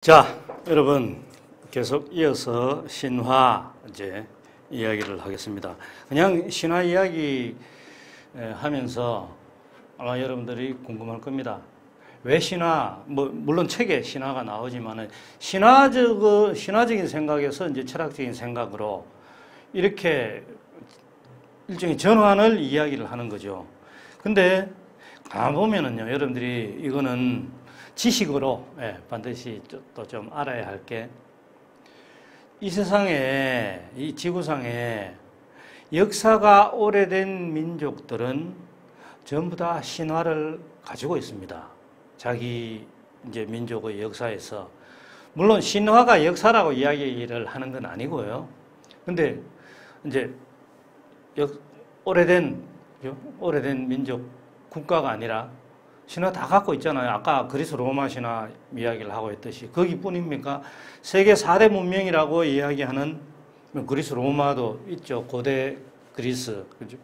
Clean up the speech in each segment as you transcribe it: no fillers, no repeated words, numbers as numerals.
자, 여러분 계속 이어서 신화 이야기를 하겠습니다. 그냥 신화 이야기 하면서 아마 여러분들이 궁금할 겁니다. 왜 신화? 물론 책에 신화가 나오지만은 신화적인 생각에서 이제 철학적인 생각으로 이렇게 일종의 전환을 이야기를 하는 거죠. 근데 가만 보면은요, 여러분들이 이거는 지식으로 반드시 또 좀 알아야 할 게, 이 세상에, 이 지구상에 역사가 오래된 민족들은 전부 다 신화를 가지고 있습니다. 자기 이제 민족의 역사에서. 물론 신화가 역사라고 이야기를 하는 건 아니고요. 근데 이제 오래된 민족 국가가 아니라 신화 다 갖고 있잖아요. 아까 그리스 로마 신화 이야기를 하고 있듯이. 거기뿐입니까? 세계 4대 문명이라고 이야기하는 그리스 로마도 있죠. 고대 그리스, 그죠?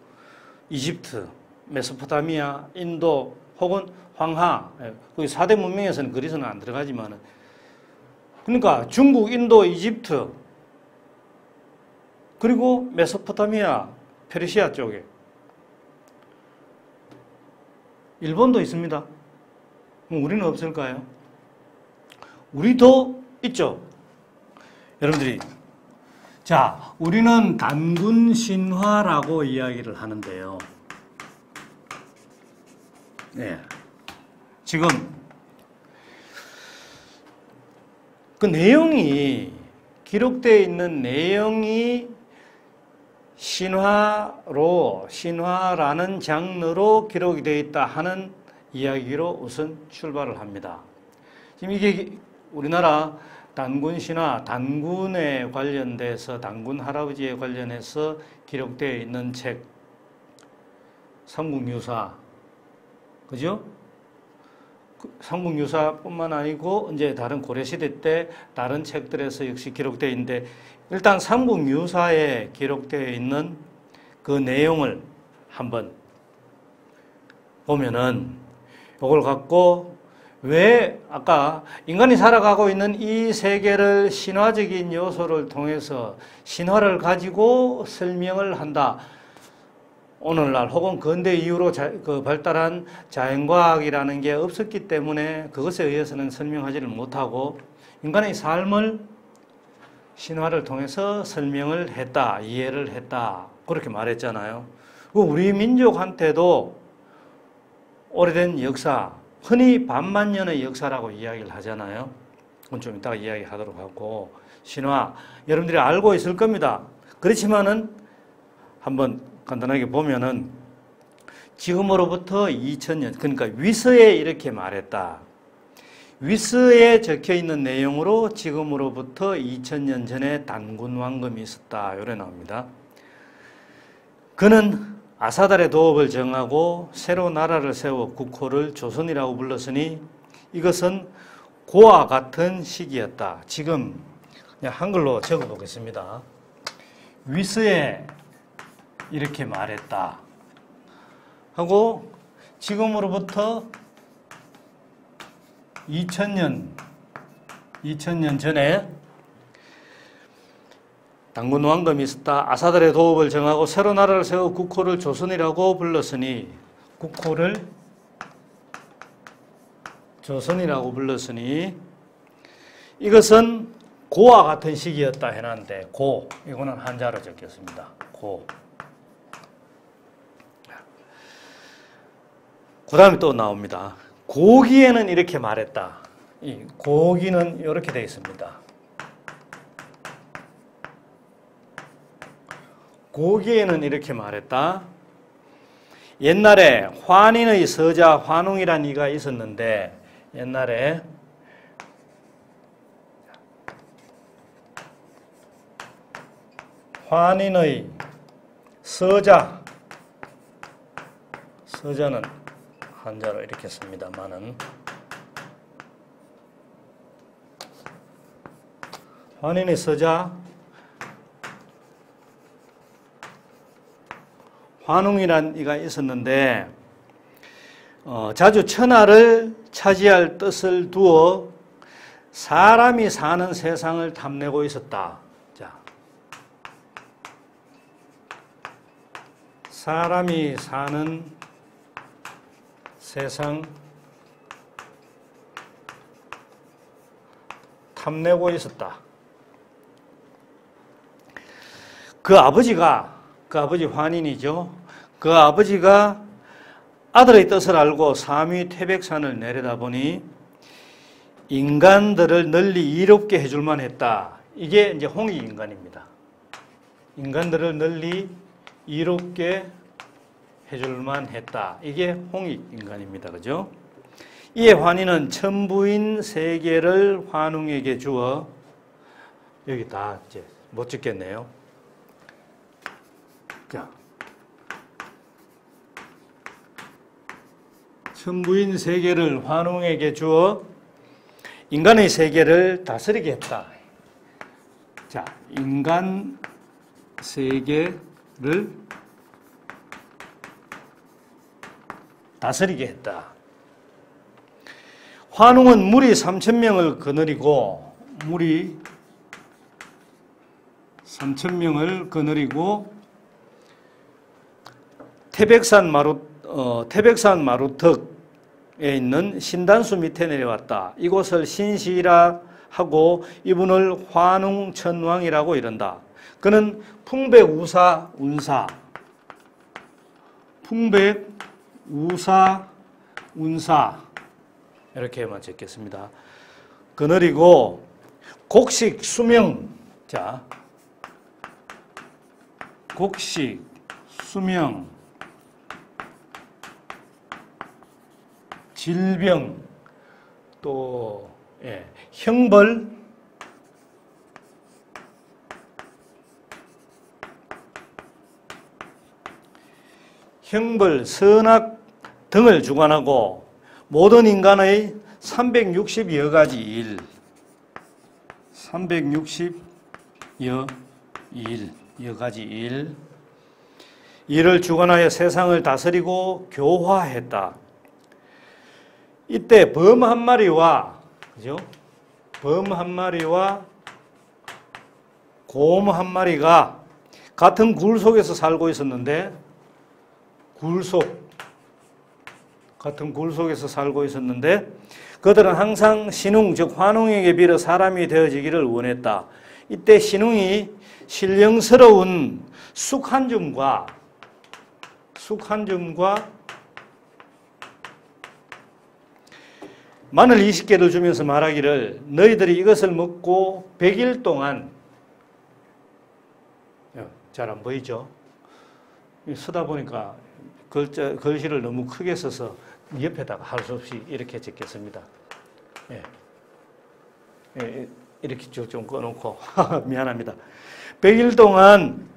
이집트, 메소포타미아, 인도 혹은 황하. 거기 4대 문명에서는 그리스는 안 들어가지만은. 그러니까 중국, 인도, 이집트, 그리고 메소포타미아, 페르시아 쪽에 일본도 있습니다. 그럼 우리는 없을까요? 우리도 있죠. 여러분들이, 자, 우리는 단군 신화라고 이야기를 하는데요. 네. 지금 그 내용이, 기록되어 있는 내용이 신화라는 장르로 기록이 되어 있다 하는 이야기로 우선 출발을 합니다. 지금 이게 우리나라 단군 신화, 단군에 관련돼서, 단군 할아버지에 관련해서 기록되어 있는 책, 삼국유사, 그죠? 삼국유사뿐만 아니고 이제 다른 고려시대 때 다른 책들에서 역시 기록되어 있는데, 일단 삼국유사에 기록되어 있는 그 내용을 한번 보면은, 이걸 갖고 왜 아까 인간이 살아가고 있는 이 세계를 신화적인 요소를 통해서 신화를 가지고 설명을 한다. 오늘날 혹은 근대 이후로 발달한 자연과학이라는 게 없었기 때문에 그것에 의해서는 설명하지를 못하고 인간의 삶을 신화를 통해서 설명을 했다, 이해를 했다, 그렇게 말했잖아요. 우리 민족한테도 오래된 역사, 흔히 반만년의 역사라고 이야기를 하잖아요. 그건 좀 이따가 이야기하도록 하고, 신화 여러분들이 알고 있을 겁니다. 그렇지만은 한번 간단하게 보면은 지금으로부터 2000년, 그러니까 위서에 이렇게 말했다. 위서에 적혀 있는 내용으로 지금으로부터 2000년 전에 단군 왕금이 있었다. 요래 나옵니다. 그는 아사달의 도읍을 정하고 새로 나라를 세워 국호를 조선이라고 불렀으니 이것은 고와 같은 시기였다. 지금 그냥 한글로 적어 보겠습니다. 위서에 이렇게 말했다 하고, 지금으로부터 2000년 전에 단군 왕금이 있었다. 아사달의 도읍을 정하고 새로 나라를 세워 국호를 조선이라고 불렀으니, 국호를 조선이라고 불렀으니 이것은 고와 같은 시기였다 해놨는데, 고, 이거는 한자로 적혔습니다. 고. 그 다음에 또 나옵니다. 고기에는 이렇게 말했다. 이 고기는 이렇게 되어 있습니다. 고기에는 이렇게 말했다. 옛날에 환인의 서자 환웅이라는 이가 있었는데, 옛날에 환인의 서자는 한자로 이렇게 씁니다만은, 환인의 서자 환웅이란 이가 있었는데, 자주 천하를 차지할 뜻을 두어 사람이 사는 세상을 탐내고 있었다. 자, 사람이 사는 세상 탐내고 있었다. 그 아버지 환인이죠. 그 아버지가 아들의 뜻을 알고 삼위 태백산을 내려다보니 인간들을 널리 이롭게 해줄만 했다. 이게 이제 홍익인간입니다. 인간들을 널리 이롭게 해줄만 했다. 이게 홍익인간입니다. 그죠? 이에 환희는 천부인 세 개를 환웅에게 주어, 여기 다 이제 못 찍겠네요. 자, 천부인 세 개를 환웅에게 주어 인간의 세계를 다스리게 했다. 자, 인간 세계를 다스리게 했다. 환웅은 무리 3,000명을 거느리고 태백산 마루턱에 있는 신단수 밑에 내려왔다. 이곳을 신시라 하고 이분을 환웅천왕이라고 이른다. 그는 풍백우사 운사 이렇게만 적겠습니다. 거느리고 곡식 수명, 자, 곡식 수명 질병 또 형벌 선악 등을 주관하고 모든 인간의 360여 가지 일, 360여 가지 일을 주관하여 세상을 다스리고 교화했다. 이때 범 한 마리와 곰 한 마리가 같은 굴 속에서 살고 있었는데 그들은 항상 신웅 즉 환웅에게 빌어 사람이 되어지기를 원했다. 이때 신웅이 신령스러운 쑥 한 줌과 마늘 20개를 주면서 말하기를 너희들이 이것을 먹고 100일 동안 잘 안 보이죠? 쓰다 보니까 글씨를 너무 크게 써서 옆에다가 할 수 없이 이렇게 적겠습니다. 이렇게 좀 꺼놓고 미안합니다. 100일 동안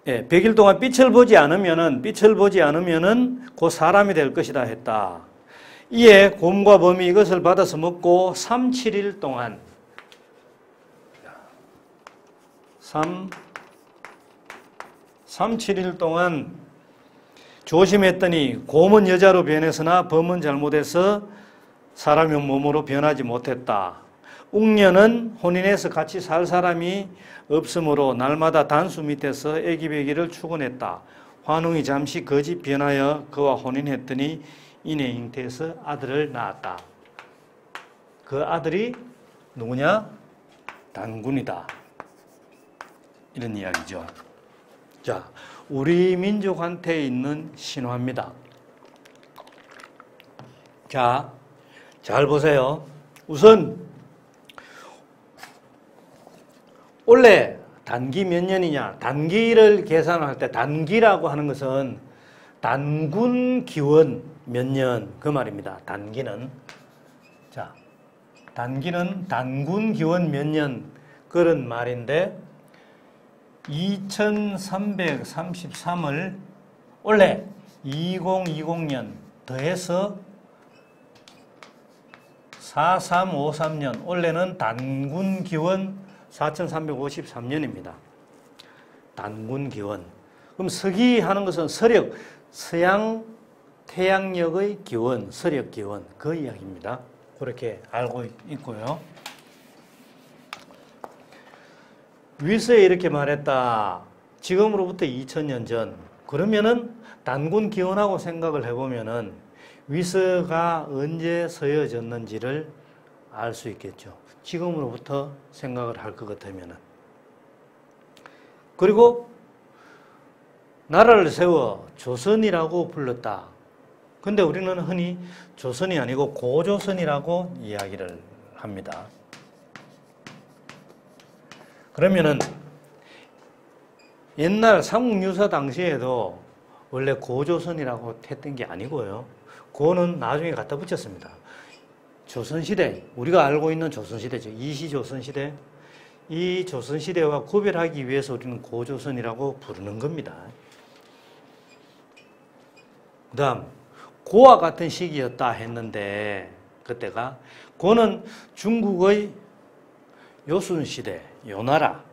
100일 동안 빛을 보지 않으면은 곧 사람이 될 것이다 했다. 이에 곰과 범이 이것을 받아서 먹고 3, 7일 동안 조심했더니 곰은 여자로 변했으나 범은 잘못해서 사람의 몸으로 변하지 못했다. 웅녀는 혼인해서 같이 살 사람이 없으므로 날마다 단수 밑에서 애기배기를 축원했다. 환웅이 잠시 거짓 변하여 그와 혼인했더니 이내 잉태해서 아들을 낳았다. 그 아들이 누구냐? 단군이다. 이런 이야기죠. 자, 우리 민족한테 있는 신화입니다. 자, 잘 보세요. 우선 원래 단기 몇 년이냐? 단기를 계산할 때 단기라고 하는 것은 단군 기원 몇 년 그 말입니다. 단기는 단군 기원 몇 년 그런 말인데 2333을 원래 2020년 더해서 4353년 원래는 단군 기원 4353년입니다. 단군 기원. 그럼 서기 하는 것은 서력, 서양 태양력의 기원, 서력 기원 그 이야기입니다. 그렇게 알고 있고요. 위서에 이렇게 말했다. 지금으로부터 2000년 전. 그러면은 단군 기원하고 생각을 해보면은 위서가 언제 서여졌는지를 알 수 있겠죠. 지금으로부터 생각을 할 것 같으면은. 그리고 나라를 세워 조선이라고 불렀다. 근데 우리는 흔히 조선이 아니고 고조선이라고 이야기를 합니다. 그러면은 옛날 삼국유사 당시에도 원래 고조선이라고 했던 게 아니고요. 고는 나중에 갖다 붙였습니다. 조선시대, 우리가 알고 있는 조선시대죠. 이시조선시대. 이 조선시대와 구별하기 위해서 우리는 고조선이라고 부르는 겁니다. 그 다음, 고와 같은 시기였다 했는데, 그때가, 고는 중국의 요순시대, 요나라,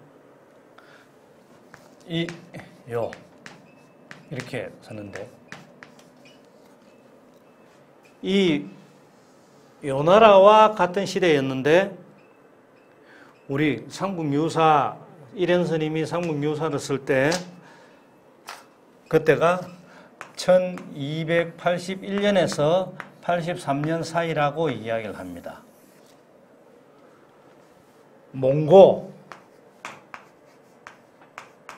이렇게 썼는데, 이 요나라와 같은 시대였는데, 우리 삼국유사, 이련스님이 삼국유사를 쓸 때, 그때가 1281년에서 83년 사이라고 이야기를 합니다.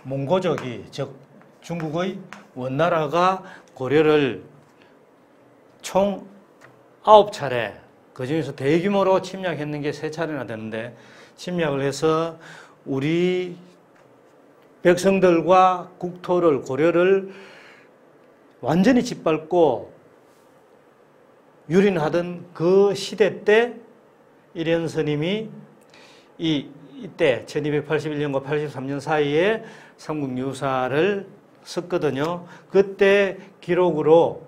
몽고족이, 즉 중국의 원나라가 고려를 총 9차례, 그 중에서 대규모로 침략했는 게 3차례나 되는데, 침략을 해서 우리 백성들과 국토를, 고려를 완전히 짓밟고 유린하던 그 시대 때 이련스님이 이때 1281년과 83년 사이에 삼국유사를 썼거든요. 그때 기록으로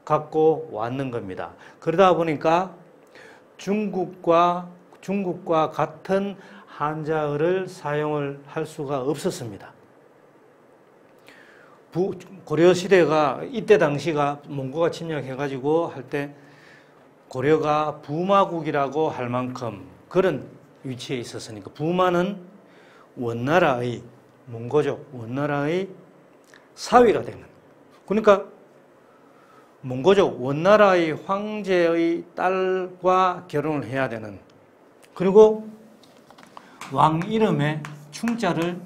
갖고 왔는 겁니다. 그러다 보니까 중국과 같은 한자어를 사용을 할 수가 없었습니다. 고려시대가 이때 당시가 몽고가 침략해가지고 할 때 고려가 부마국이라고 할 만큼 그런 위치에 있었으니까 부마는 원나라의 몽고족, 원나라의 사위가 되는. 그러니까 몽고족, 원나라의 황제의 딸과 결혼을 해야 되는. 그리고 왕 이름에 충자를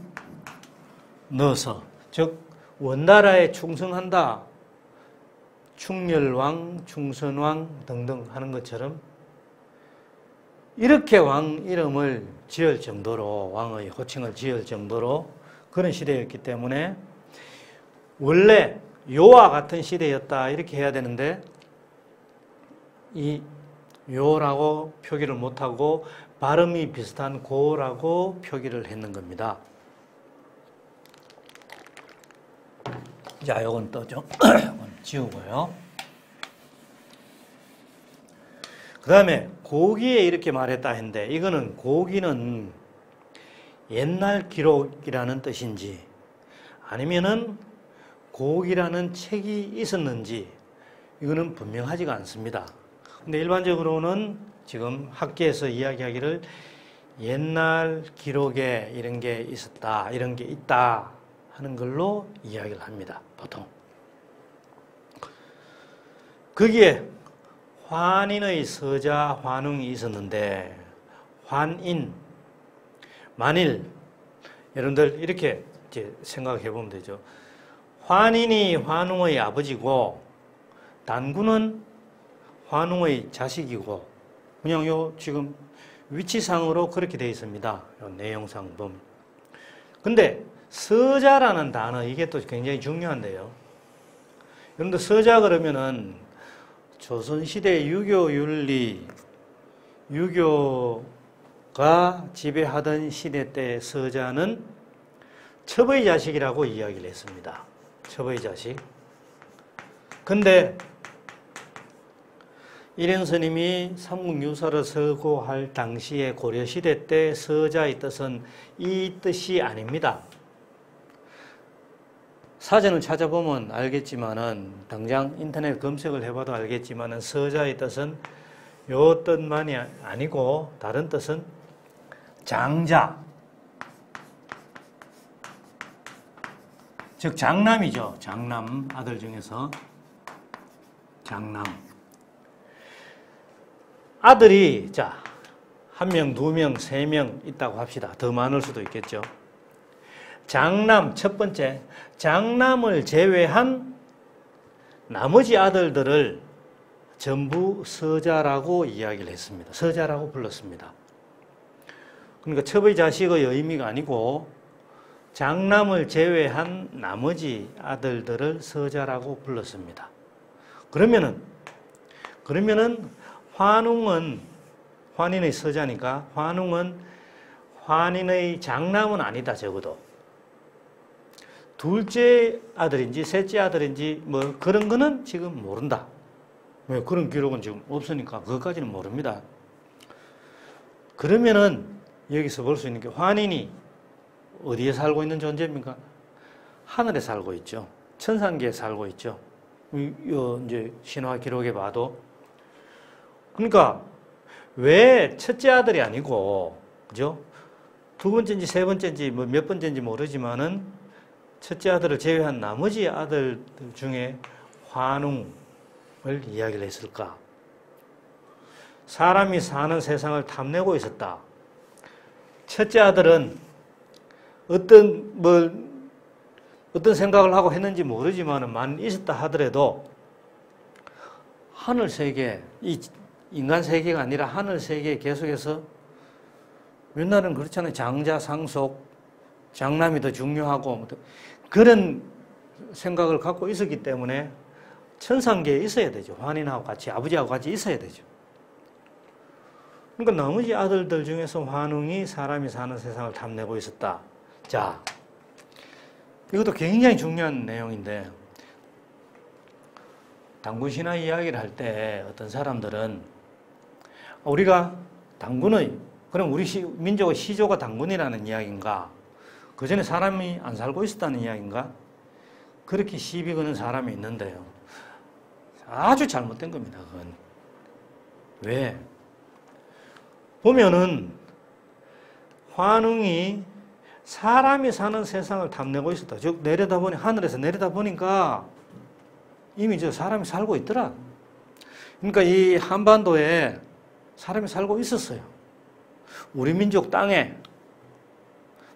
넣어서, 즉 원나라에 충성한다, 충렬왕, 충선왕 등등 하는 것처럼 이렇게 왕 이름을 지을 정도로, 왕의 호칭을 지을 정도로 그런 시대였기 때문에 원래 요와 같은 시대였다 이렇게 해야 되는데, 이 요라고 표기를 못하고 발음이 비슷한 고라고 표기를 했는 겁니다. 자, 요건 떠죠. 요건 지우고요. 그 다음에 고기에 이렇게 말했다 했는데, 이거는 고기는 옛날 기록이라는 뜻인지 아니면은 고기라는 책이 있었는지 이거는 분명하지가 않습니다. 근데 일반적으로는 지금 학계에서 이야기하기를 옛날 기록에 이런 게 있었다, 이런 게 있다 하는 걸로 이야기를 합니다. 보통. 거기에 환인의 서자, 환웅이 있었는데, 환인, 만일, 여러분들 이렇게 이제 생각해 보면 되죠. 환인이 환웅의 아버지고, 단군은 환웅의 자식이고, 그냥 요 지금 위치상으로 그렇게 되어 있습니다. 요 내용상 보면. 근데 서자라는 단어, 이게 또 굉장히 중요한데요. 여러분들 서자 그러면은 조선시대 유교윤리, 유교가 지배하던 시대 때 서자는 첩의 자식이라고 이야기를 했습니다. 첩의 자식. 근데 이련스님이 삼국유사를 쓰고 할 당시에 고려시대 때 서자의 뜻은 이 뜻이 아닙니다. 사전을 찾아보면 알겠지만은 당장 인터넷 검색을 해봐도 알겠지만은 서자의 뜻은 요 뜻만이 아니고 다른 뜻은 장자, 즉 장남이죠. 장남, 아들 중에서 장남. 아들이 자, 1명, 2명, 3명 있다고 합시다. 더 많을 수도 있겠죠. 장남, 첫 번째, 장남을 제외한 나머지 아들들을 전부 서자라고 이야기를 했습니다. 서자라고 불렀습니다. 그러니까 첩의 자식의 의미가 아니고 장남을 제외한 나머지 아들들을 서자라고 불렀습니다. 그러면은 환웅은 환인의 서자니까 환웅은 환인의 장남은 아니다. 적어도 둘째 아들인지 셋째 아들인지 뭐 그런 거는 지금 모른다. 왜 그런 기록은 지금 없으니까 그것까지는 모릅니다. 그러면은 여기서 볼 수 있는 게 환인이 어디에 살고 있는 존재입니까? 하늘에 살고 있죠. 천상계에 살고 있죠. 이제 신화 기록에 봐도. 그러니까 왜 첫째 아들이 아니고, 그죠? 두 번째인지 세 번째인지 뭐 몇 번째인지 모르지만은 첫째 아들을 제외한 나머지 아들들 중에 환웅을 이야기를 했을까? 사람이 사는 세상을 탐내고 있었다. 첫째 아들은 어떤 생각을 하고 했는지 모르지만은 만일 있었다 하더라도 하늘 세계, 이 인간 세계가 아니라 하늘 세계에 계속해서 옛날에는 그렇잖아요. 장자, 상속, 장남이 더 중요하고 그런 생각을 갖고 있었기 때문에 천상계에 있어야 되죠. 환인하고 같이, 아버지하고 같이 있어야 되죠. 그러니까 나머지 아들들 중에서 환웅이 사람이 사는 세상을 탐내고 있었다. 자, 이것도 굉장히 중요한 내용인데 당군신화 이야기를 할 때 어떤 사람들은 우리가 당군의 그럼 우리 민족의 시조가 당군이라는 이야기인가? 그 전에 사람이 안 살고 있었다는 이야기인가? 그렇게 시비 거는 사람이 있는데요. 아주 잘못된 겁니다. 그건. 왜? 보면은 환웅이 사람이 사는 세상을 탐내고 있었다. 즉 내려다보니 하늘에서 내려다보니까 이미 저 사람이 살고 있더라. 그러니까 이 한반도에 사람이 살고 있었어요. 우리 민족 땅에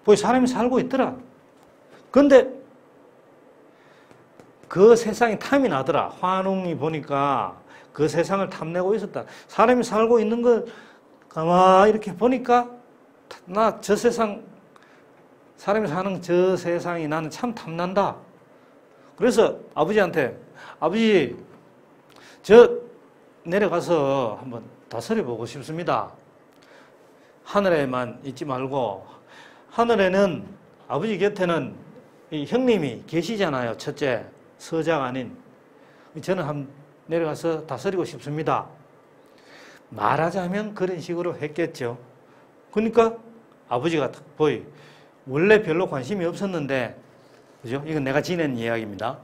거기 사람이 살고 있더라. 그런데 그 세상이 탐이 나더라. 환웅이 보니까 그 세상을 탐내고 있었다. 사람이 살고 있는 걸 가만히 이렇게 보니까 나 저 세상 사람이 사는 저 세상이 나는 참 탐난다. 그래서 아버지한테 아버지 저 내려가서 한번 다스려 보고 싶습니다. 하늘에만 있지 말고 하늘에는 아버지 곁에는 이 형님이 계시잖아요. 첫째 서자가 아닌 저는 한번 내려가서 다스리고 싶습니다. 말하자면 그런 식으로 했겠죠. 그러니까 아버지가 원래 별로 관심이 없었는데, 그죠? 이건 내가 지낸 이야기입니다.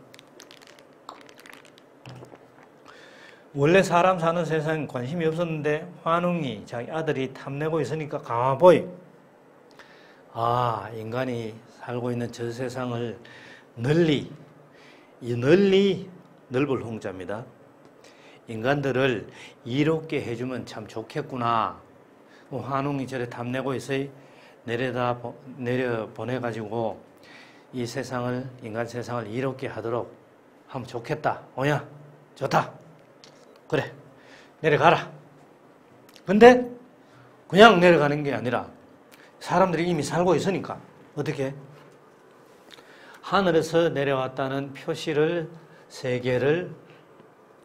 원래 사람 사는 세상에 관심이 없었는데 환웅이 자기 아들이 탐내고 있으니까 가만보이 인간이 살고 있는 저 세상을 널리 넓을 홍자입니다. 인간들을 이롭게 해주면 참 좋겠구나. 환웅이 저래 탐내고 있어요. 내려 보내가지고 이 세상을, 인간 세상을 이롭게 하도록 하면 좋겠다. 오냐? 좋다. 그래. 내려가라. 근데 그냥 내려가는 게 아니라 사람들이 이미 살고 있으니까 어떻게? 하늘에서 내려왔다는 표시를 3개를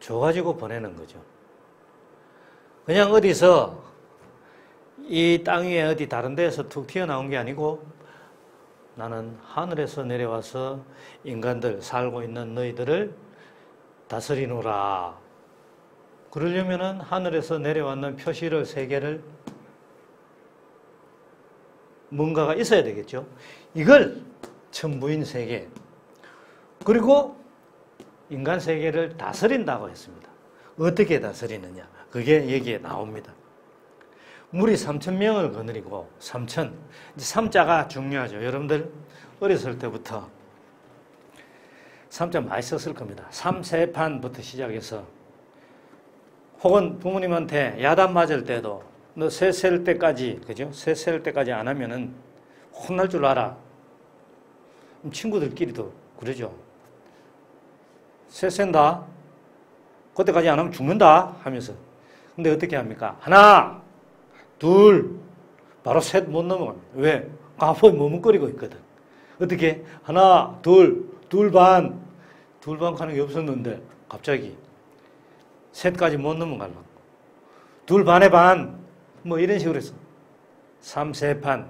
줘가지고 보내는 거죠. 그냥 어디서 이 땅 위에 어디 다른 데에서 툭 튀어나온 게 아니고 나는 하늘에서 내려와서 인간들 살고 있는 너희들을 다스리노라. 그러려면은 하늘에서 내려왔는 표시를 3개를 뭔가가 있어야 되겠죠. 이걸 천부인 세계. 그리고 인간 세계를 다스린다고 했습니다. 어떻게 다스리느냐? 그게 여기에 나옵니다. 물이 3,000명을 거느리고 3,000. 이제 3자가 중요하죠. 여러분들 어렸을 때부터 3자 많이 썼을 겁니다. 3세판부터 시작해서 혹은 부모님한테 야단 맞을 때도 너 새 셀 때까지, 그죠? 새 셀 때까지 안 하면은 혼날 줄 알아. 친구들끼리도 그러죠. 새 센다. 그때까지 안 하면 죽는다 하면서. 근데 어떻게 합니까? 하나, 둘, 바로 셋 못 넘어갑니다. 왜? 가포에 머뭇거리고 있거든. 어떻게? 하나, 둘, 둘 반 가는 게 없었는데 갑자기 셋까지 못 넘어가려고. 둘 반의 반, 뭐 이런 식으로 해서 3세판,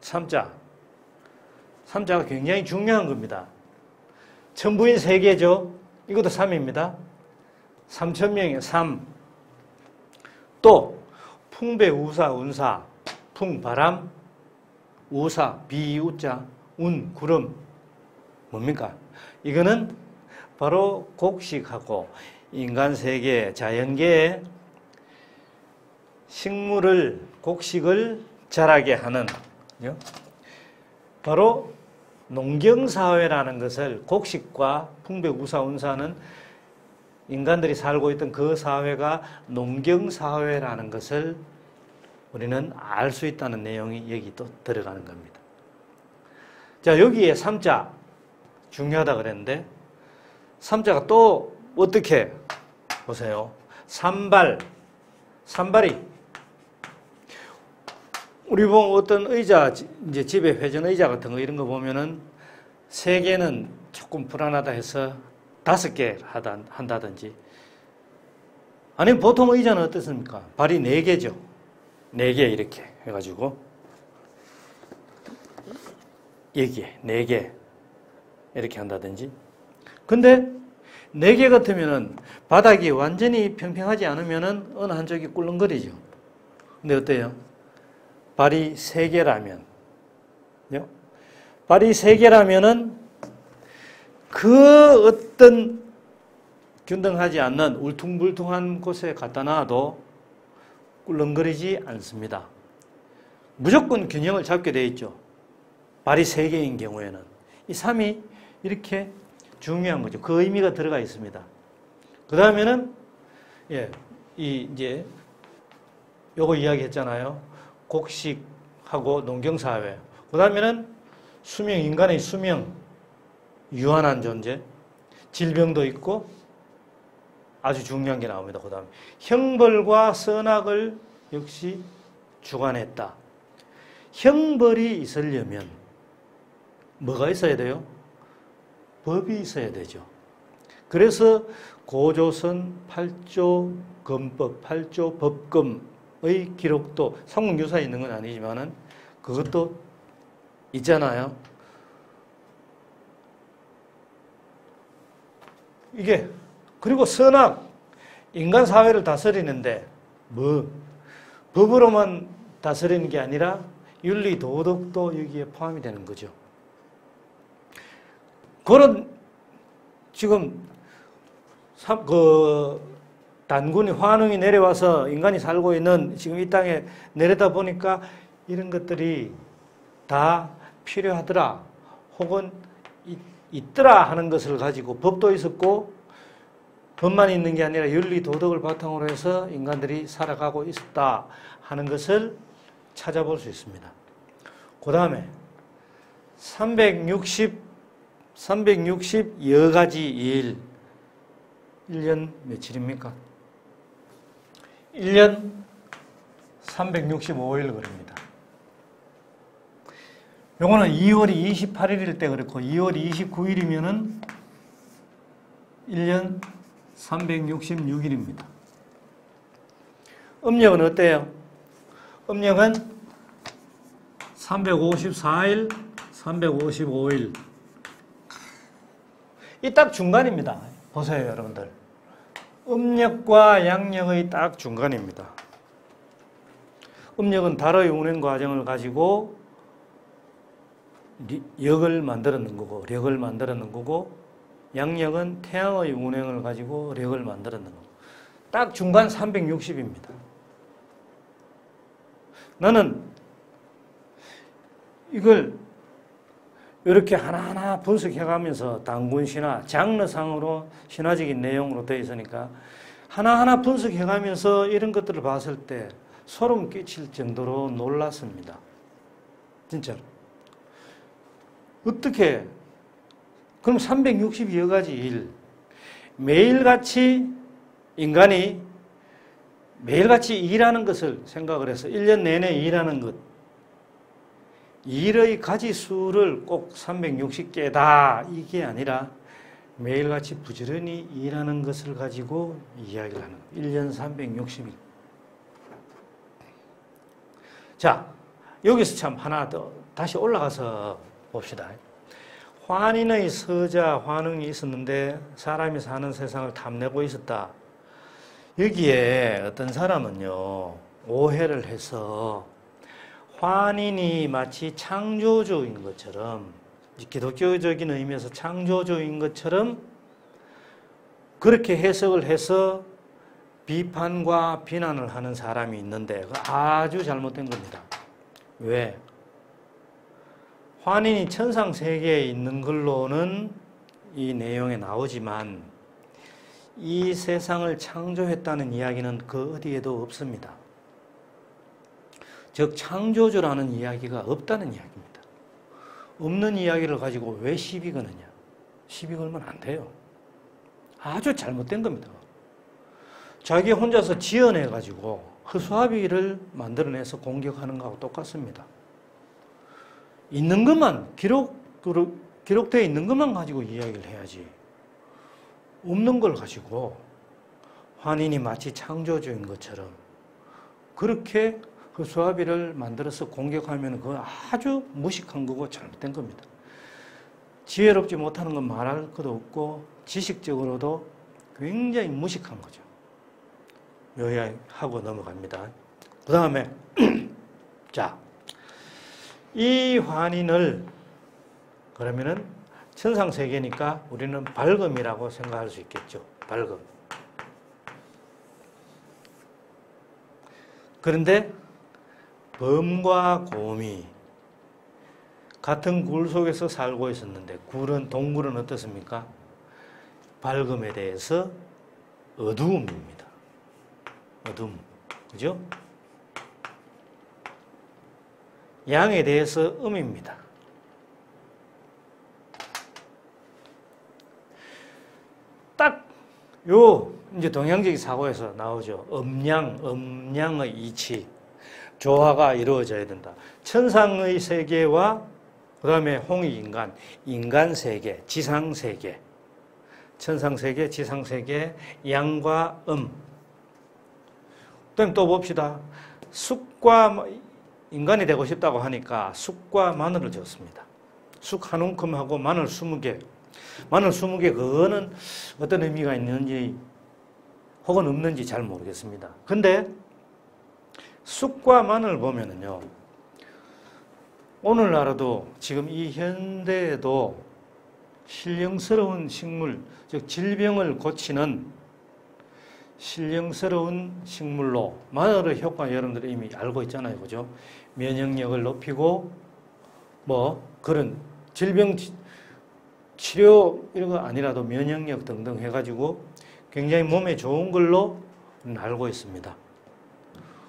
3자. 3자가 굉장히 중요한 겁니다. 천부인 세계죠. 이것도 3입니다. 3,000명의 3. 또 풍배, 우사, 운사, 풍, 바람, 우사, 비, 우자, 운, 구름. 뭡니까? 이거는 바로 곡식하고 인간 세계, 자연계의 식물을, 곡식을 자라게 하는, 바로 농경사회라는 것을, 곡식과 풍배, 우사, 운사는 인간들이 살고 있던 그 사회가 농경사회라는 것을 우리는 알 수 있다는 내용이 여기 또 들어가는 겁니다. 자, 여기에 3자 중요하다 그랬는데 3자가 또 어떻게 보세요. 산발이 우리 보면 어떤 의자, 이제 집에 회전 의자 같은 거 이런 거 보면은 3개는 조금 불안하다 해서 5개 한다든지. 아니면 보통 의자는 어떻습니까? 발이 4개죠. 4개 이렇게 해가지고 여기에 4개 이렇게 한다든지. 근데 4개 같으면은 바닥이 완전히 평평하지 않으면은 어느 한쪽이 꿀렁거리죠. 근데 어때요? 발이 3개라면, 발이 3개라면은 그 어떤 균등하지 않는 울퉁불퉁한 곳에 갖다 놔도 꿀렁거리지 않습니다. 무조건 균형을 잡게 되어 있죠. 발이 3개인 경우에는. 이 3이 이렇게 중요한 거죠. 그 의미가 들어가 있습니다. 그 다음에는, 이제, 요거 이야기 했잖아요. 곡식하고 농경사회. 그 다음에는 수명, 인간의 수명, 유한한 존재, 질병도 있고 아주 중요한 게 나옵니다. 그 다음에 형벌과 선악을 역시 주관했다. 형벌이 있으려면 뭐가 있어야 돼요? 법이 있어야 되죠. 그래서 고조선 8조 검법, 8조 법검의 기록도 삼국유사에 있는 건 아니지만은 그것도 있잖아요. 이게 그리고 선악, 인간 사회를 다스리는데 법으로만 다스리는 게 아니라 윤리, 도덕도 여기에 포함이 되는 거죠. 그런 지금 단군이 환웅이 내려와서 인간이 살고 있는 지금 이 땅에 내려다 보니까 이런 것들이 다 필요하더라 혹은 있더라 하는 것을 가지고 법도 있었고 법만 있는 게 아니라 윤리 도덕을 바탕으로 해서 인간들이 살아가고 있었다 하는 것을 찾아볼 수 있습니다. 그 다음에 360여 가지 일. 1년 며칠입니까? 1년 365일 걸립니다. 요거는 2월이 28일일 때 그렇고 2월이 29일이면은 1년 366일입니다. 음력은 어때요? 음력은 354일, 355일. 이 딱 중간입니다. 보세요, 여러분들. 음력과 양력의 딱 중간입니다. 음력은 달의 운행 과정을 가지고 역을 만들어 놓은 거고, 력을 만들어 놓은 거고, 양력은 태양의 운행을 가지고 력을 만들었는 겁니다. 딱 중간 360입니다. 나는 이걸 이렇게 하나하나 분석해가면서 단군신화, 장르상으로 신화적인 내용으로 되어 있으니까 하나하나 분석해가면서 이런 것들을 봤을 때 소름 끼칠 정도로 놀랐습니다. 진짜로. 어떻게, 그럼 360여 가지 일, 매일같이 인간이 매일같이 일하는 것을 생각을 해서 1년 내내 일하는 것, 일의 가지수를 꼭 360개다 이게 아니라 매일같이 부지런히 일하는 것을 가지고 이야기를 하는 거예요. 1년 360일. 자, 여기서 참 하나 더 다시 올라가서 봅시다. 환인의 서자, 환웅이 있었는데 사람이 사는 세상을 탐내고 있었다. 여기에 어떤 사람은요, 오해를 해서 환인이 마치 창조주인 것처럼, 기독교적인 의미에서 창조주인 것처럼 그렇게 해석을 해서 비판과 비난을 하는 사람이 있는데 그거 아주 잘못된 겁니다. 왜? 환인이 천상 세계에 있는 걸로는 이 내용에 나오지만 이 세상을 창조했다는 이야기는 그 어디에도 없습니다. 즉 창조주라는 이야기가 없다는 이야기입니다. 없는 이야기를 가지고 왜 시비 거느냐? 시비 걸면 안 돼요. 아주 잘못된 겁니다. 자기 혼자서 지어내가지고 허수아비를 만들어내서 공격하는 거하고 똑같습니다. 있는 것만, 기록되어 있는 것만 가지고 이야기를 해야지. 없는 걸 가지고 환인이 마치 창조주인 것처럼 그렇게 허수아비를 만들어서 공격하면 그건 아주 무식한 거고 잘못된 겁니다. 지혜롭지 못하는 건 말할 것도 없고 지식적으로도 굉장히 무식한 거죠. 요약하고 넘어갑니다. 그 다음에 자, 이 환인을 그러면은 천상세계니까 우리는 밝음이라고 생각할 수 있겠죠. 밝음. 그런데 범과 곰이 같은 굴 속에서 살고 있었는데 동굴은 어떻습니까? 밝음에 대해서 어두움입니다. 어둠. 그죠? 양에 대해서 음입니다. 딱 이제 동양적인 사고에서 나오죠. 음양의 이치. 조화가 이루어져야 된다. 천상의 세계와 그 다음에 홍익인간, 인간세계, 지상세계, 천상세계, 지상세계, 양과 그다음에 또 봅시다. 쑥과 인간이 되고 싶다고 하니까 쑥과 마늘을 적었습니다. 쑥 한 움큼하고 마늘 20개. 마늘 20개 그거는 어떤 의미가 있는지 혹은 없는지 잘 모르겠습니다. 근데 쑥과 마늘 보면은요, 오늘날에도 지금 이 현대에도 신령스러운 식물, 즉 질병을 고치는 신령스러운 식물로 마늘의 효과 여러분들이 이미 알고 있잖아요. 그죠? 면역력을 높이고 그런 질병 치료 이런 거 아니라도 면역력 등등 해가지고 굉장히 몸에 좋은 걸로 알고 있습니다.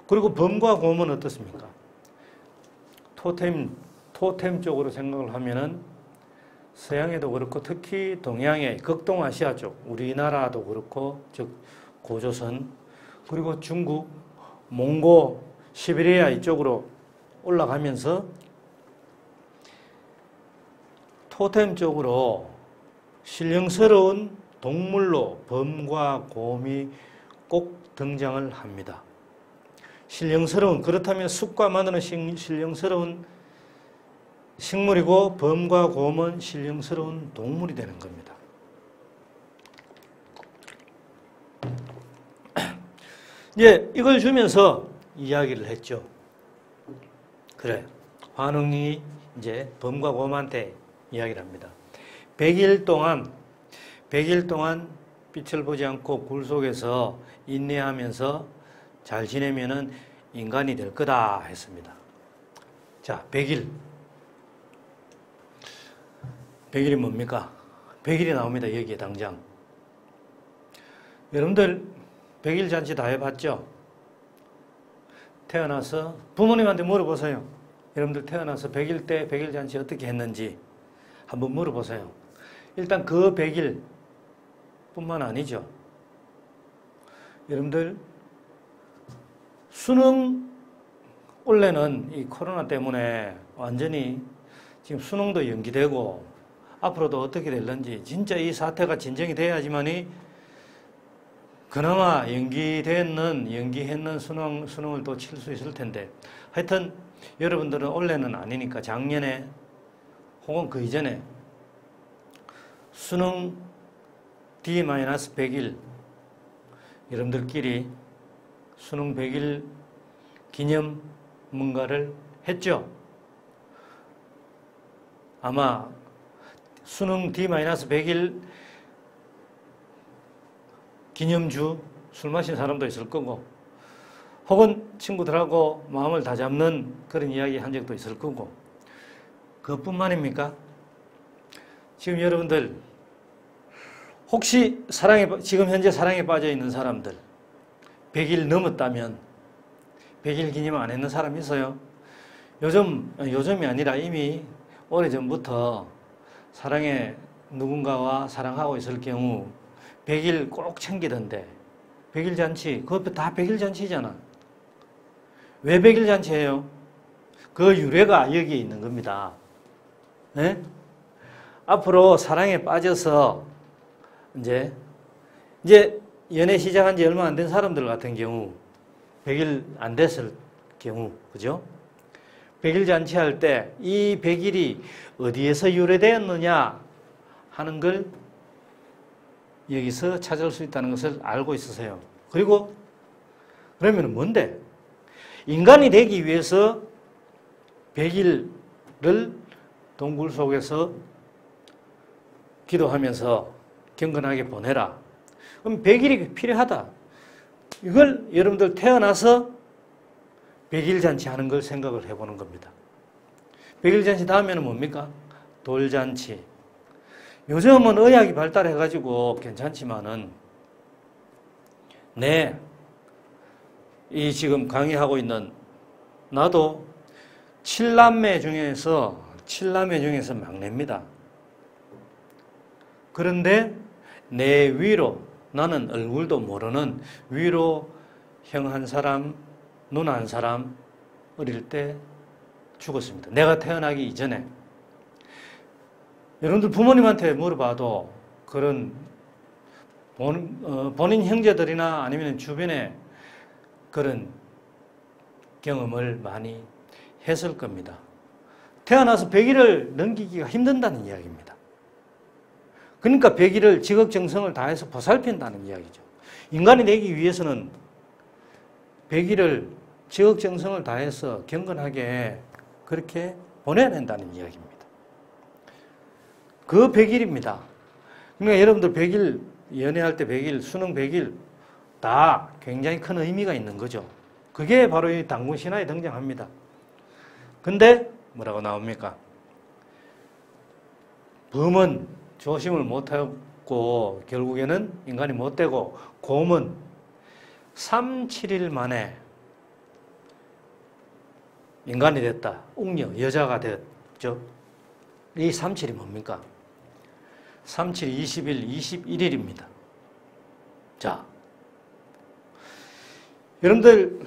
그리고 범과 곰은 어떻습니까? 토템 쪽으로 생각을 하면은 서양에도 그렇고 특히 동양의 극동아시아 쪽, 우리나라도 그렇고 즉 고조선 그리고 중국, 몽고, 시베리아 이쪽으로 올라가면서 토템 쪽으로 신령스러운 동물로 범과 곰이 꼭 등장을 합니다. 그렇다면 쑥과 마늘은 신령스러운 식물이고 범과 곰은 신령스러운 동물이 되는 겁니다. 이제 이걸 주면서 이야기를 했죠. 그래, 환웅이 이제 범과 곰한테 이야기를 합니다. 100일 동안 100일 동안 빛을 보지 않고 굴 속에서 인내하면서 잘 지내면은 인간이 될 거다 했습니다. 자, 100일. 100일이 뭡니까? 100일이 나옵니다. 여기에 당장. 여러분들 100일 잔치 다 해봤죠? 태어나서 부모님한테 물어보세요. 여러분들 태어나서 100일 때 100일 잔치 어떻게 했는지 한번 물어보세요. 일단 그 100일 뿐만 아니죠. 여러분들 수능 원래는 이 코로나 때문에 완전히 지금 수능도 연기되고 앞으로도 어떻게 될런지 진짜 이 사태가 진정이 돼야지만이 그나마 연기했는 수능을 또 칠 수 있을 텐데 하여튼 여러분들은 올해는 아니니까 작년에 혹은 그 이전에 수능 D-100일 여러분들끼리 수능 100일 기념 뭔가를 했죠. 아마 수능 D-100일 기념주 술 마신 사람도 있을 거고 혹은 친구들하고 마음을 다잡는 그런 이야기 한 적도 있을 거고 그것뿐만입니까? 지금 여러분들 혹시 지금 현재 사랑에 빠져 있는 사람들 100일 넘었다면 100일 기념 안 했는 사람 있어요? 요즘이 아니라 이미 오래전부터 사랑에 누군가와 사랑하고 있을 경우 100일 꼭 챙기던데 100일 잔치 그것도 다 100일 잔치잖아. 왜 100일 잔치예요? 그 유래가 여기에 있는 겁니다. 네? 앞으로 사랑에 빠져서 이제 연애 시작한 지 얼마 안 된 사람들 같은 경우 100일 안 됐을 경우 그죠? 100일 잔치할 때 이 100일이 어디에서 유래되었느냐 하는 걸 여기서 찾을 수 있다는 것을 알고 있으세요. 그리고 그러면 뭔데? 인간이 되기 위해서 100일을 동굴 속에서 기도하면서 경건하게 보내라. 그럼 100일이 필요하다. 이걸 여러분들 태어나서 100일 잔치 하는 걸 생각을 해보는 겁니다. 100일 잔치 다음에는 뭡니까? 돌잔치. 요즘은 의학이 발달해가지고 괜찮지만은, 이 지금 강의하고 있는 나도 7남매 중에서 막내입니다. 그런데 내 위로, 나는 얼굴도 모르는 위로 형 한 사람, 누나 한 사람 어릴 때 죽었습니다. 내가 태어나기 이전에. 여러분들 부모님한테 물어봐도 그런 본인 형제들이나 아니면 주변에 그런 경험을 많이 했을 겁니다. 태어나서 100일을 넘기기가 힘든다는 이야기입니다. 그러니까 100일을 지극정성을 다해서 보살핀다는 이야기죠. 인간이 되기 위해서는 100일을 지극정성을 다해서 경건하게 그렇게 보내야 된다는 이야기입니다. 그 100일입니다. 그러니까 여러분들 100일, 연애할 때 100일, 수능 100일 다 굉장히 큰 의미가 있는 거죠. 그게 바로 이 단군 신화에 등장합니다. 근데 뭐라고 나옵니까? 범은 조심을 못하고 결국에는 인간이 못되고 곰은 3, 7일 만에 인간이 됐다. 웅녀, 여자가 됐죠. 이 3, 7이 뭡니까? 3, 7, 20일, 21일입니다. 자, 여러분들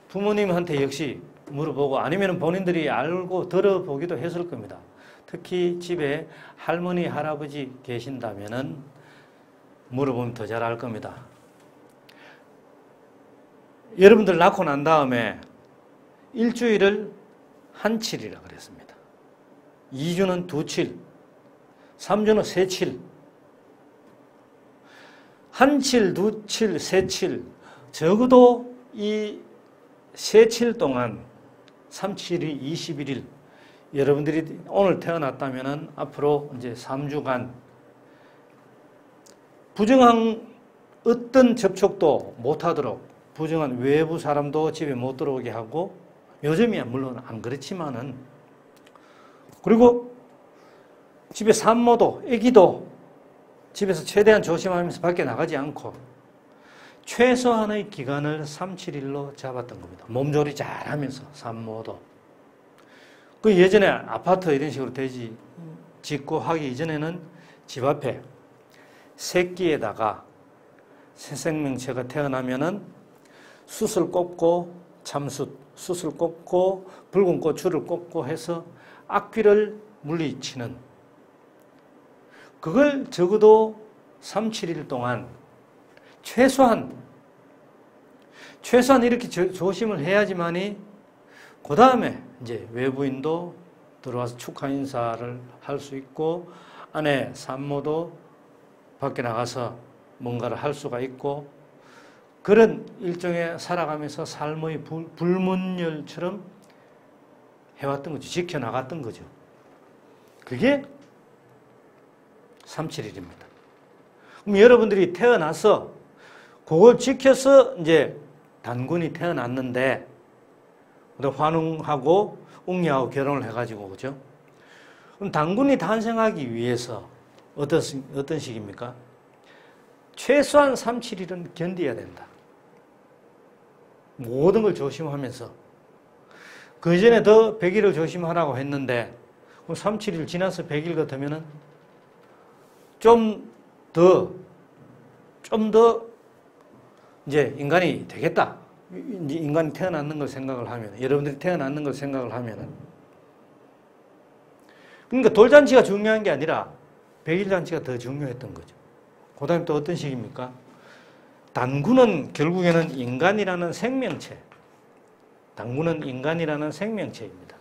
부모님한테 역시 물어보고 아니면 본인들이 알고 들어보기도 했을 겁니다. 특히 집에 할머니, 할아버지 계신다면은 물어보면 더 잘 알 겁니다. 여러분들 낳고 난 다음에 일주일을 한칠이라 그랬습니다. 2주는 두칠, 3주는 세칠. 한칠, 두칠, 세칠, 적어도 이 세칠 동안 3칠이 21일. 여러분들이 오늘 태어났다면 앞으로 이제 3주간 부정한 어떤 접촉도 못하도록 부정한 외부 사람도 집에 못 들어오게 하고, 요즘이야 물론 안 그렇지만은, 그리고 집에 산모도 아기도 집에서 최대한 조심하면서 밖에 나가지 않고 최소한의 기간을 3, 7일로 잡았던 겁니다. 몸조리 잘 하면서 산모도. 그 예전에 아파트 이런 식으로 돼지 짓고 하기 이전에는 집 앞에 새끼에다가 새 생명체가 태어나면은 숯을 꽂고 참숯, 숯을 꽂고 붉은 고추를 꽂고 해서 악귀를 물리치는, 그걸 적어도 3, 7일 동안 최소한 이렇게 조심을 해야지만이 그 다음에 이제 외부인도 들어와서 축하 인사를 할 수 있고, 안에 산모도 밖에 나가서 뭔가를 할 수가 있고, 그런 일종의 살아가면서 삶의 불문율처럼 해왔던 거죠. 지켜나갔던 거죠. 그게 3, 7일입니다. 그럼 여러분들이 태어나서 그걸 지켜서 이제 단군이 태어났는데, 환웅하고 웅녀하고 결혼을 해가지고, 그죠? 그럼 단군이 탄생하기 위해서 어떤 식입니까? 최소한 3, 7일은 견뎌야 된다. 모든 걸 조심하면서. 그 전에 더 100일을 조심하라고 했는데, 그럼 3, 7일 지나서 100일 같으면은 좀 더 이제 인간이 되겠다. 이제 인간이 태어났는 걸 생각을 하면, 여러분들이 태어났는 걸 생각을 하면은. 그러니까 돌잔치가 중요한 게 아니라 100일 잔치가 더 중요했던 거죠. 그 다음에 또 어떤 식입니까? 단군은 결국에는 인간이라는 생명체. 단군은 인간이라는 생명체입니다.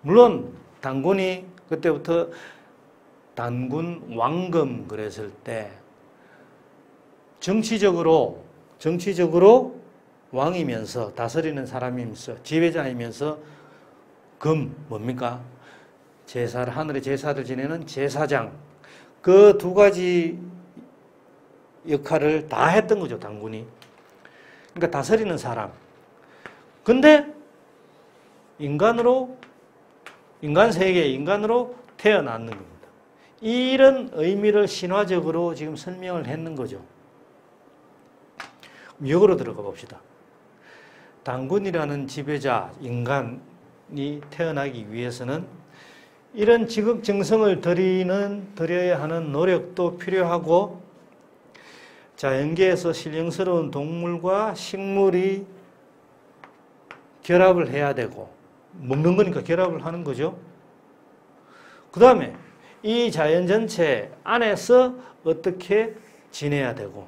물론 단군이 그때부터 단군 왕금 그랬을 때 정치적으로 왕이면서 다스리는 사람이면서 지배자이면서 뭡니까? 하늘의 제사를 지내는 제사장. 그 두 가지 역할을 다 했던 거죠, 단군이. 그러니까 다스리는 사람. 근데 인간 세계의 인간으로 태어났는 겁니다. 이런 의미를 신화적으로 지금 설명을 했는 거죠. 역으로 들어가 봅시다. 단군이라는 지배자, 인간이 태어나기 위해서는 이런 지극정성을 들여야 하는 노력도 필요하고, 자연계에서 신령스러운 동물과 식물이 결합을 해야 되고, 먹는 거니까 결합을 하는 거죠. 그 다음에 이 자연 전체 안에서 어떻게 지내야 되고,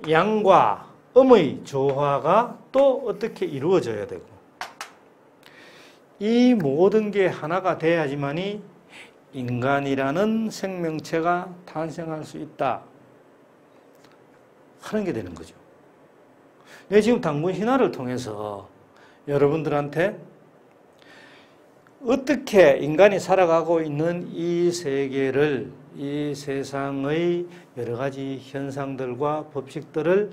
양과 음의 조화가 또 어떻게 이루어져야 되고, 이 모든 게 하나가 돼야지만이 인간이라는 생명체가 탄생할 수 있다 하는 게 되는 거죠. 네, 지금 단군 신화를 통해서 여러분들한테 어떻게 인간이 살아가고 있는 이 세계를, 이 세상의 여러 가지 현상들과 법칙들을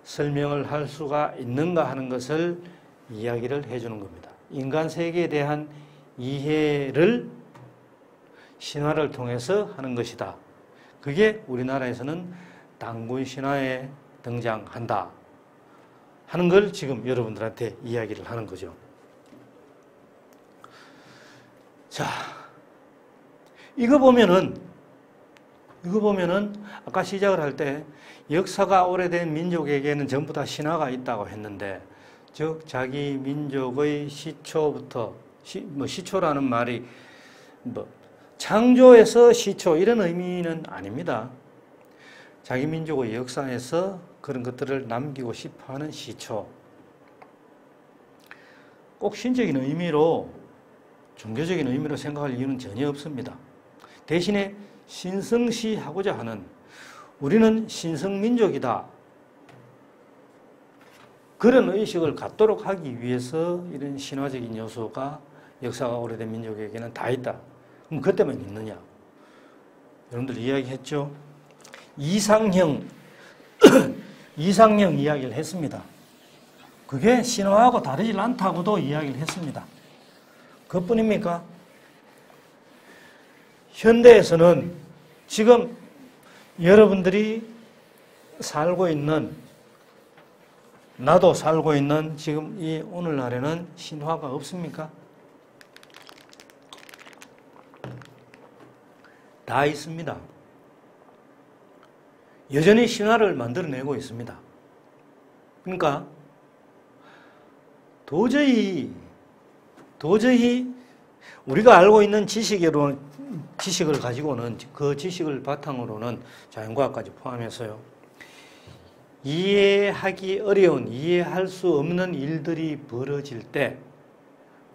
설명을 할 수가 있는가 하는 것을 이야기를 해주는 겁니다. 인간 세계에 대한 이해를 신화를 통해서 하는 것이다. 그게 우리나라에서는 단군 신화에 등장한다 하는 걸 지금 여러분들한테 이야기를 하는 거죠. 자, 이거 보면은 아까 시작을 할 때 역사가 오래된 민족에게는 전부 다 신화가 있다고 했는데, 즉 자기 민족의 시초부터 시초라는 말이 창조에서 시초 이런 의미는 아닙니다. 자기 민족의 역사에서 그런 것들을 남기고 싶어하는 시초. 꼭 신적인 의미로, 종교적인 의미로 생각할 이유는 전혀 없습니다. 대신에 신성시하고자 하는, 우리는 신성민족이다, 그런 의식을 갖도록 하기 위해서 이런 신화적인 요소가 역사가 오래된 민족에게는 다 있다. 그럼 그때만 있느냐? 여러분들 이야기했죠? 이상형 이상형 이야기를 했습니다. 그게 신화하고 다르지 않다고도 이야기를 했습니다. 그것뿐입니까? 현대에서는 지금 여러분들이 살고 있는, 나도 살고 있는 지금 이 오늘날에는 신화가 없습니까? 다 있습니다. 여전히 신화를 만들어내고 있습니다. 그러니까 도저히 우리가 알고 있는 지식을 가지고는, 그 지식을 바탕으로는 자연과학까지 포함해서요, 이해하기 어려운, 이해할 수 없는 일들이 벌어질 때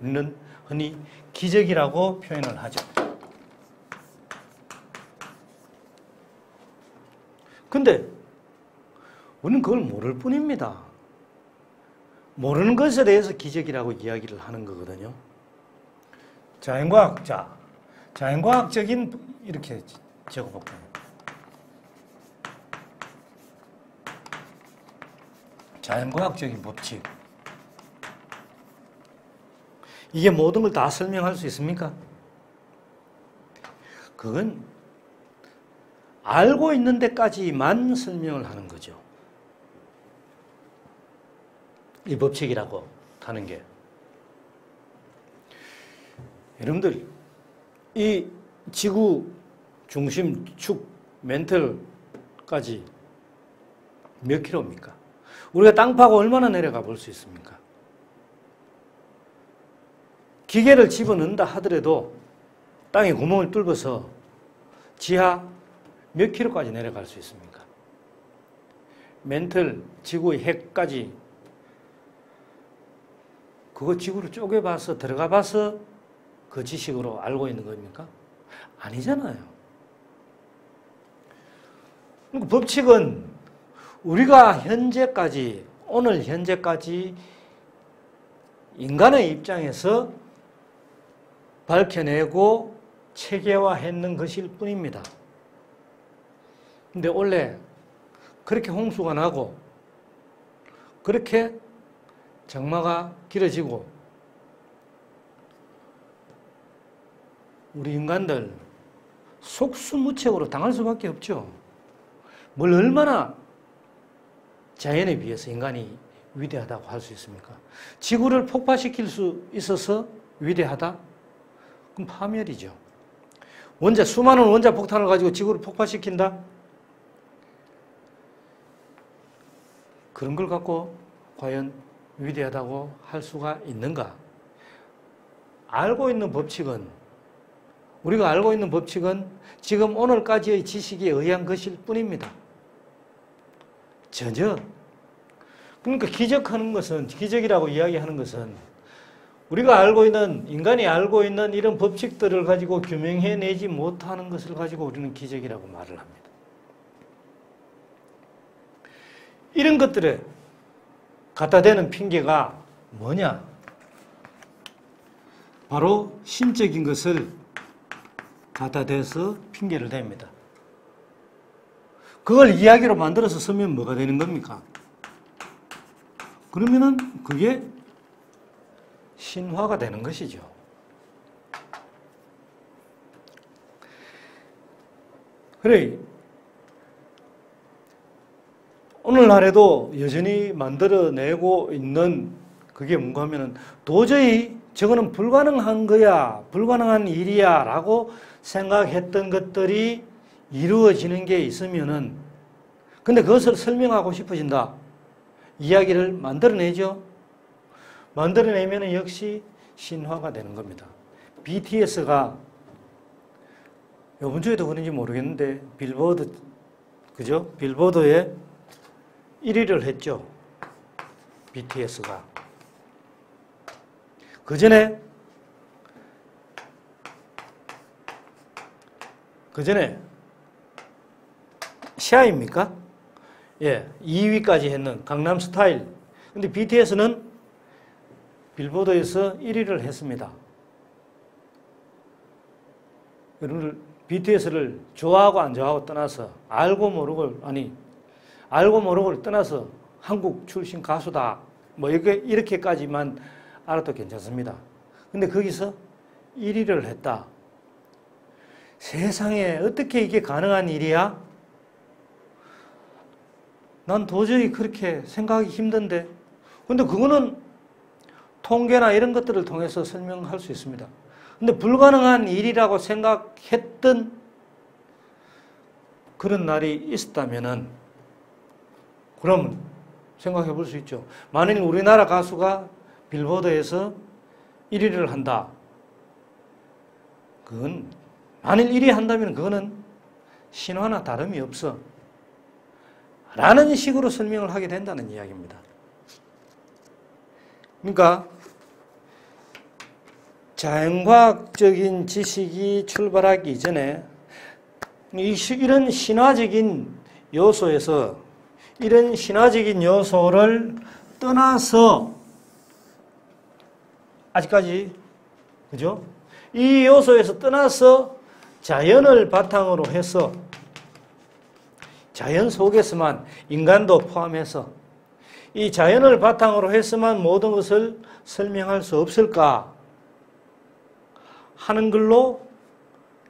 우리는 흔히 기적이라고 표현을 하죠. 근데 우리는 그걸 모를 뿐입니다. 모르는 것에 대해서 기적이라고 이야기를 하는 거거든요. 자연과학적인, 이렇게 적어볼까요? 자연과학적인 법칙. 이게 모든 걸 다 설명할 수 있습니까? 그건 알고 있는 데까지만 설명을 하는 거죠. 이 법칙이라고 하는 게. 여러분들, 이 지구 중심 축 멘틀까지 몇 킬로입니까? 우리가 땅 파고 얼마나 내려가 볼 수 있습니까? 기계를 집어넣는다 하더라도 땅에 구멍을 뚫어서 지하 몇 킬로까지 내려갈 수 있습니까? 멘틀, 지구의 핵까지, 그거 지구를 쪼개봐서 들어가봐서 그 지식으로 알고 있는 겁니까? 아니잖아요. 그러니까 법칙은 우리가 현재까지, 오늘 현재까지 인간의 입장에서 밝혀내고 체계화했는 것일 뿐입니다. 근데 원래 그렇게 홍수가 나고, 그렇게 장마가 길어지고, 우리 인간들 속수무책으로 당할 수밖에 없죠. 뭘 얼마나 자연에 비해서 인간이 위대하다고 할 수 있습니까? 지구를 폭파시킬 수 있어서 위대하다? 그럼 파멸이죠. 수많은 원자 폭탄을 가지고 지구를 폭파시킨다? 그런 걸 갖고 과연 위대하다고 할 수가 있는가? 우리가 알고 있는 법칙은 지금 오늘까지의 지식에 의한 것일 뿐입니다. 전혀. 그러니까 기적이라고 이야기하는 것은 우리가 알고 있는, 인간이 알고 있는 이런 법칙들을 가지고 규명해내지 못하는 것을 가지고 우리는 기적이라고 말을 합니다. 이런 것들에 갖다 대는 핑계가 뭐냐? 바로 신적인 것을 갖다 대서 핑계를 댑니다. 그걸 이야기로 만들어서 쓰면 뭐가 되는 겁니까? 그러면은 그게 신화가 되는 것이죠. 그래, 오늘날에도 여전히 만들어내고 있는 그게 뭔가 하면은 도저히 저거는 불가능한 거야, 불가능한 일이야 라고 생각했던 것들이 이루어지는 게 있으면은, 근데 그것을 설명하고 싶어진다. 이야기를 만들어내죠. 만들어내면 역시 신화가 되는 겁니다. BTS가 이번 주에도 그런지 모르겠는데 빌보드에 1위를 했죠. BTS가. 그 전에 샤입니까? 예, 2위까지 했는 강남스타일. 근데 BTS는 빌보드에서 1위를 했습니다. 여러분들 BTS를 좋아하고 안 좋아하고 떠나서 알고 모르고를 떠나서 한국 출신 가수다. 뭐 이렇게까지만 알아도 괜찮습니다. 근데 거기서 1위를 했다. 세상에 어떻게 이게 가능한 일이야? 난 도저히 그렇게 생각하기 힘든데. 근데 그거는 통계나 이런 것들을 통해서 설명할 수 있습니다. 근데 불가능한 일이라고 생각했던 그런 날이 있었다면은, 그럼 생각해 볼 수 있죠. 만일 우리나라 가수가 빌보드에서 1위를 한다. 그건, 만일 1위 한다면 그거는 신화나 다름이 없어. 라는 식으로 설명을 하게 된다는 이야기입니다. 그러니까, 자연과학적인 지식이 출발하기 이전에 이런 신화적인 요소에서 이런 신화적인 요소를 떠나서 아직까지 그죠? 이 요소에서 떠나서 자연을 바탕으로 해서 자연 속에서만 인간도 포함해서 이 자연을 바탕으로 해서만 모든 것을 설명할 수 없을까 하는 걸로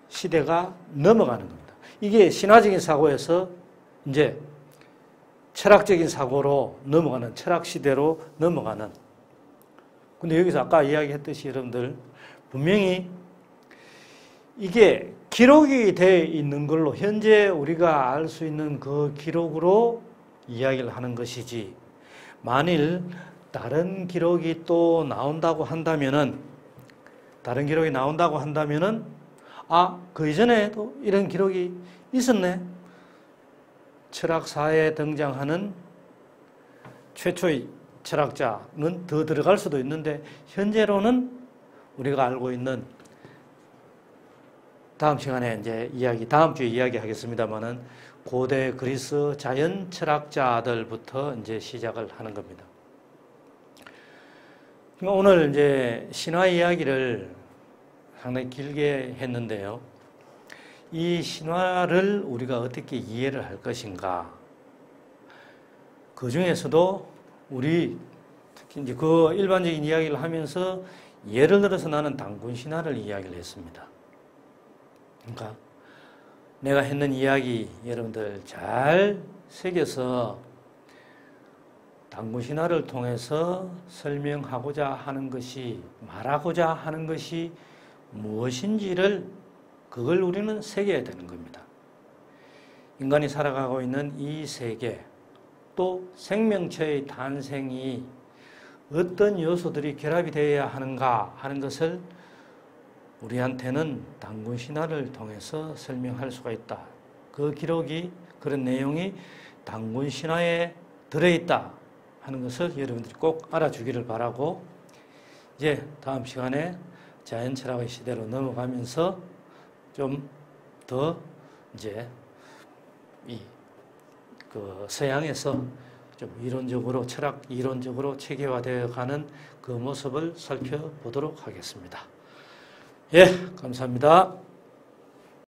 시대가 넘어가는 겁니다. 이게 신화적인 사고에서 이제 철학적인 사고로 넘어가는, 철학 시대로 넘어가는. 근데 여기서 아까 이야기했듯이 여러분들 분명히 이게 기록이 되어 있는 걸로 현재 우리가 알 수 있는 그 기록으로 이야기를 하는 것이지, 만일 다른 기록이 또 나온다고 한다면은 아, 그 이전에도 이런 기록이 있었네. 철학사에 등장하는 최초의 철학자는 더 들어갈 수도 있는데, 현재로는 우리가 알고 있는, 다음 시간에 이제 다음 주에 이야기하겠습니다만은 고대 그리스 자연 철학자들부터 이제 시작을 하는 겁니다. 오늘 이제 신화 이야기를 상당히 길게 했는데요. 이 신화를 우리가 어떻게 이해를 할 것인가. 그 중에서도 우리 특히 이제 그 일반적인 이야기를 하면서 예를 들어서 나는 단군 신화를 이야기를 했습니다. 그러니까 내가 했는 이야기 여러분들 잘 새겨서 단군 신화를 통해서 설명하고자 하는 것이, 말하고자 하는 것이 무엇인지를 그걸 우리는 새겨야 되는 겁니다. 인간이 살아가고 있는 이 세계, 또 생명체의 탄생이 어떤 요소들이 결합이 되어야 하는가 하는 것을 우리한테는 단군 신화를 통해서 설명할 수가 있다. 그 기록이, 그런 내용이 단군 신화에 들어있다 하는 것을 여러분들이 꼭 알아주기를 바라고, 이제 다음 시간에 자연 철학의 시대로 넘어가면서 좀 더 이제 서양에서 좀 이론적으로, 철학 이론적으로 체계화되어 가는 그 모습을 살펴보도록 하겠습니다. 예, 감사합니다.